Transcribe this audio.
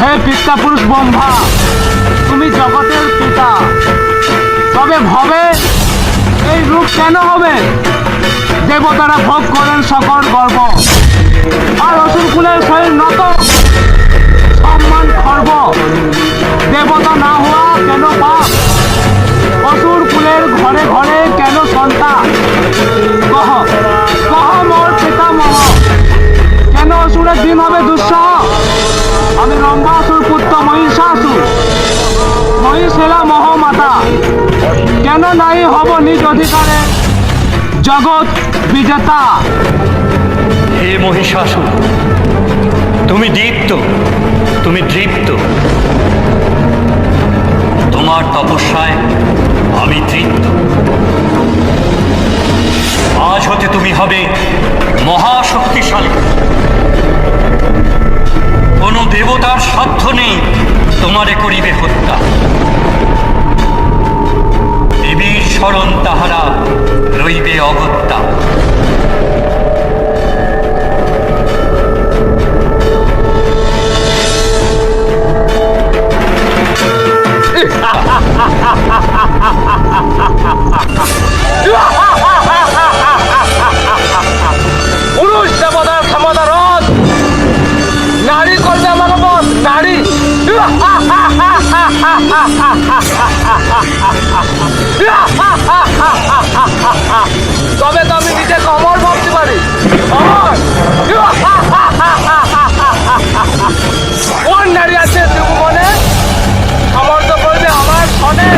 হে পিতাপুরুষ ব্রহ্মা, তুমি জগতের পিতা, তবে ভবে এই রূপ কেন হবে? দেবতারা ভোগ করেন সকল গর্ব, আর অসুর কুলের শরীর নত, সম্মান খর্ব। দেবতা না হওয়া কেন পাপ? অসুর কুলের ঘরে ঘরে কেন সন্তান? কহ কহ মোর পিতামহ, কেন অসুরের দিন হবে দুঃসহ? আমি রম্বাসুর পুত্র মহিষাসুর, মহিষেলা মহমাতা, কেন নাই হব নিজ অধিকারে জগৎ বিজেতা? হে মহিষাসুর, তুমি দীপ্ত, তুমি দৃপ্ত। তোমার তপস্যায় আমি তৃপ্ত। আজ হতে তুমি হবে মহাশক্তিশালী। কোনো দেবতার সাধ্য নেই তোমারে করিবে হত্যা। দেবীর শরণ তাহারা রইবে অগত্যা। পুরুষ দেবতার ক্ষমতা রথ, নারী করবে আমার বধ, নারী। তবে তো আমি নিজে অমর ভাবতে পারি, অমর। কোন নারী আছে ত্রিভুবনে সমর্থ করবে আমার সনে?